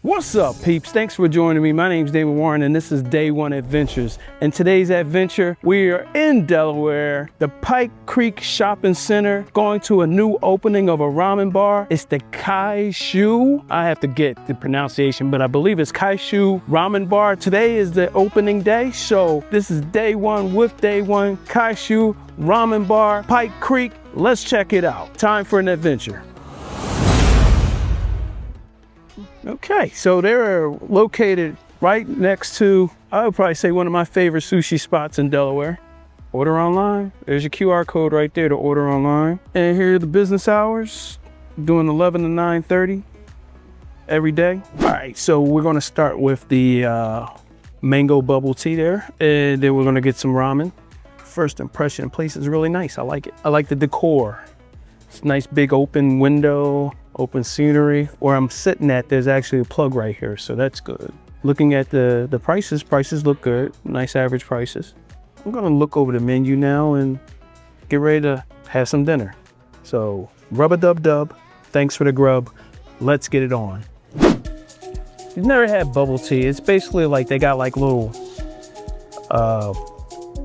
What's up, peeps? Thanks for joining me. My name's daymon.warren and this is Day One Adventures. In today's adventure, we are in Delaware, the Pike Creek Shopping Center, going to a new opening of a ramen bar. It's the Kyushu. I have to get the pronunciation, but I believe it's Kyushu Ramen Bar. Today is the opening day, so this is Day One with Day One, Kyushu Ramen Bar, Pike Creek. Let's check it out. Time for an adventure. Okay, so they're located right next to, I would probably say, one of my favorite sushi spots in Delaware. Order online. There's your QR code right there to order online. And here are the business hours, doing 11 to 9:30 every day. All right, so we're gonna start with the mango bubble tea there, and then we're gonna get some ramen. First impression, the place is really nice. I like it. I like the decor. It's a nice big open window. Open scenery. Where I'm sitting at, there's actually a plug right here, so that's good. Looking at the prices look good. Nice average prices. I'm gonna look over the menu now and get ready to have some dinner. So rub-a-dub-dub, thanks for the grub. Let's get it on. You've never had bubble tea. It's basically like they got like little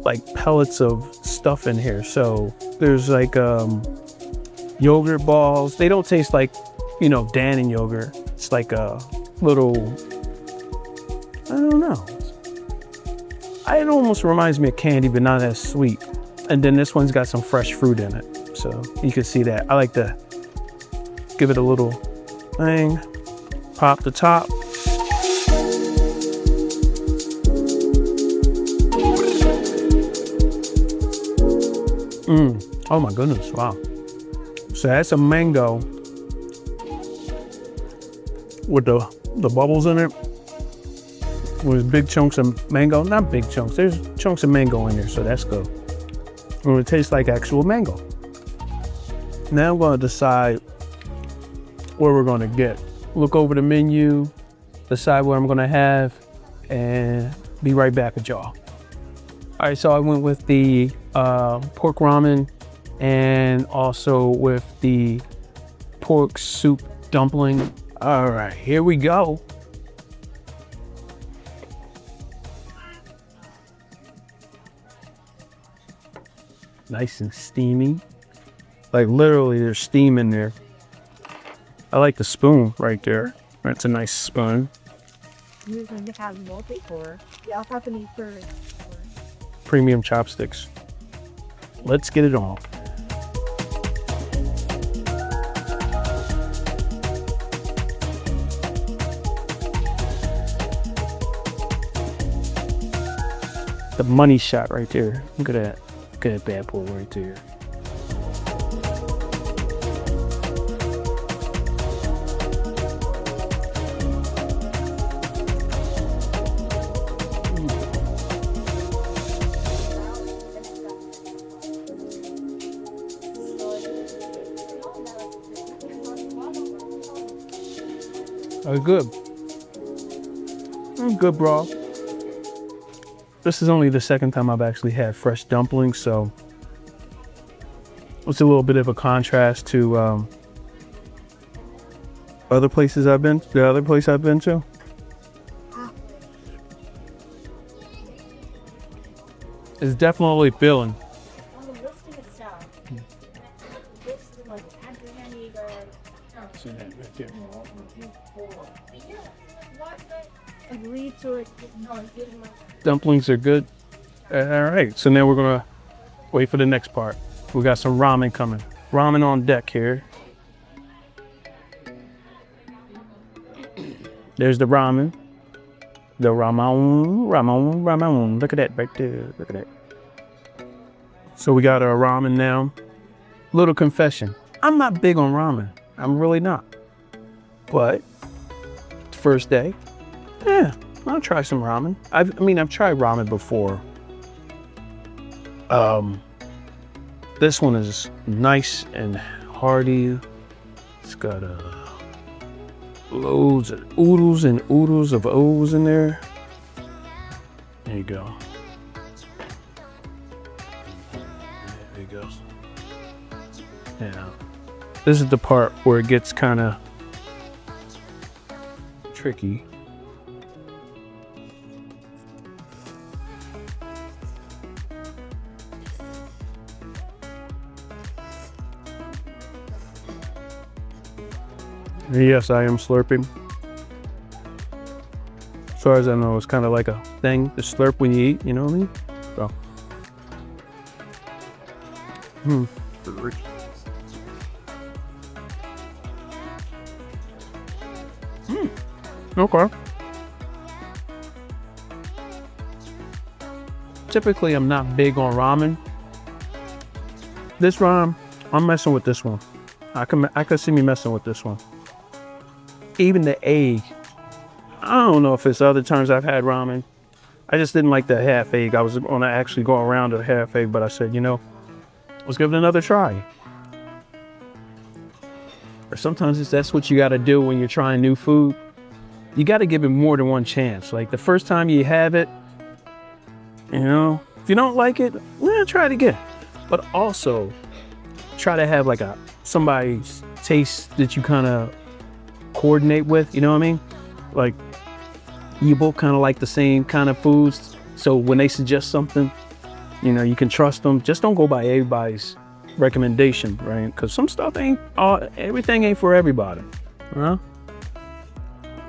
like pellets of stuff in here. So there's like yogurt balls. They don't taste like, you know, Dannon yogurt. It's like a little, I don't know. It almost reminds me of candy, but not as sweet. And then this one's got some fresh fruit in it. So you can see that. I like to give it a little thing. Pop the top. Oh my goodness, wow. So that's a mango with the bubbles in it. With big chunks of mango, not big chunks, there's chunks of mango in there, so that's good. And it tastes like actual mango. Now I'm gonna decide where we're gonna get. Look over the menu, decide what I'm gonna have, and be right back with y'all. All right, so I went with the pork ramen and also with the pork soup dumpling. All right, here we go. Nice and steamy. Like literally there's steam in there. I like the spoon right there. That's a nice spoon. Premium chopsticks. Let's get it on. The money shot right there. Look at that. Look at that bad boy right there. Oh, good. Good broth. This is only the second time I've actually had fresh dumplings, so it's a little bit of a contrast to other places I've been. The other place I've been to. It's definitely filling. Dumplings are good. All right, so now we're gonna wait for the next part. We got some ramen coming. Ramen on deck here. There's the ramen. The ramen. Look at that right there. Look at that. So we got our ramen now. Little confession. I'm not big on ramen. I'm really not. But first day, yeah, I'll try some ramen. I've tried ramen before. This one is nice and hearty. It's got loads of oodles and oodles of O's in there. There you go. There you go. Yeah. This is the part where it gets kind of tricky. Yes, I am slurping. As far as I know, it's kind of like a thing to slurp when you eat, you know what I mean? So. Okay. Typically, I'm not big on ramen. This ramen, I'm messing with this one. I could see me messing with this one. Even the egg. I don't know if it's other times I've had ramen. I just didn't like the half egg. I was gonna actually go around to the half egg, but I said, you know, let's give it another try. Or sometimes that's what you gotta do when you're trying new food. You gotta give it more than one chance. Like the first time you have it, you know, if you don't like it, try it again. But also try to have like somebody's taste that you kind of coordinate with, you know what I mean? Like you both kind of like the same kind of foods. So when they suggest something, you know, you can trust them. Just don't go by everybody's recommendation, right? Because some stuff everything ain't for everybody, you know?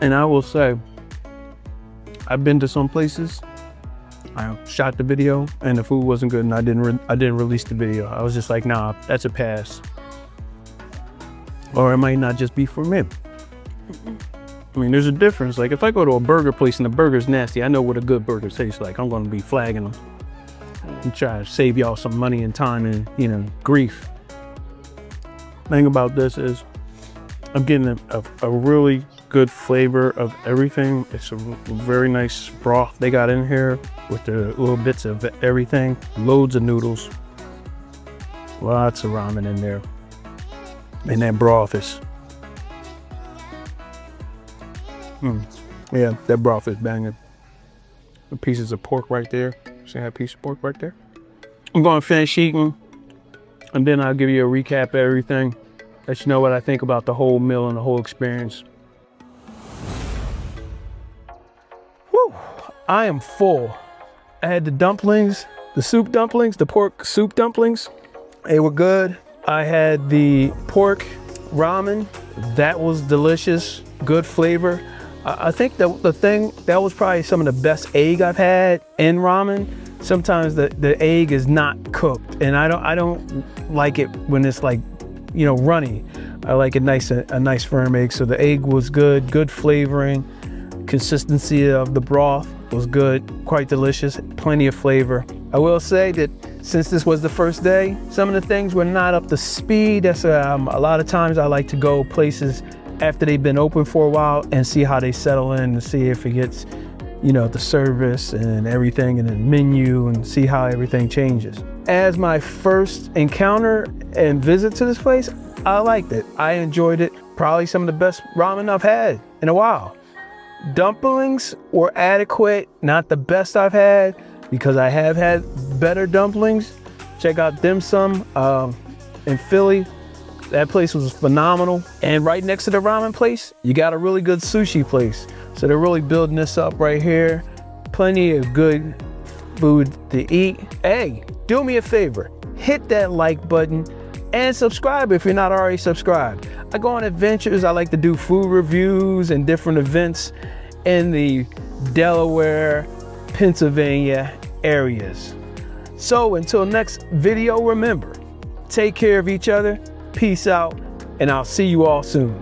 And I will say, I've been to some places, I shot the video and the food wasn't good and I didn't release the video. I was just like, nah, that's a pass. Or it might not just be for me. I mean, there's a difference. Like if I go to a burger place and the burger's nasty, I know what a good burger tastes like. I'm gonna be flagging them and try to save y'all some money and time and, you know, grief. Thing about this is I'm getting a really good flavor of everything. It's a very nice broth they got in here with the little bits of everything. Loads of noodles. Lots of ramen in there. And that broth is... yeah, that broth is banging. The pieces of pork right there. See that piece of pork right there? I'm going to finish eating and then I'll give you a recap of everything. Let you know what I think about the whole meal and the whole experience. Whew, I am full. I had the dumplings, the soup dumplings, the pork soup dumplings. They were good. I had the pork ramen. That was delicious, good flavor. I think the thing, that was probably some of the best egg I've had in ramen. Sometimes the egg is not cooked and I don't like it when it's like, you know, runny. I like a nice firm egg. So the egg was good flavoring. Consistency of the broth was good, quite delicious, plenty of flavor. I will say that since this was the first day, some of the things were not up to speed. That's a lot of times I like to go places after they've been open for a while and see how they settle in and see if it gets, you know, the service and everything and the menu and see how everything changes. As my first encounter and visit to this place, I liked it. I enjoyed it. Probably some of the best ramen I've had in a while. Dumplings were adequate, not the best I've had because I have had better dumplings. Check out Dim Sum in Philly. That place was phenomenal. And right next to the ramen place, you got a really good sushi place. So they're really building this up right here. Plenty of good food to eat. Hey, do me a favor, hit that like button and subscribe if you're not already subscribed. I go on adventures. I like to do food reviews and different events in the Delaware, Pennsylvania areas. So until next video, remember, take care of each other, peace out, and I'll see you all soon.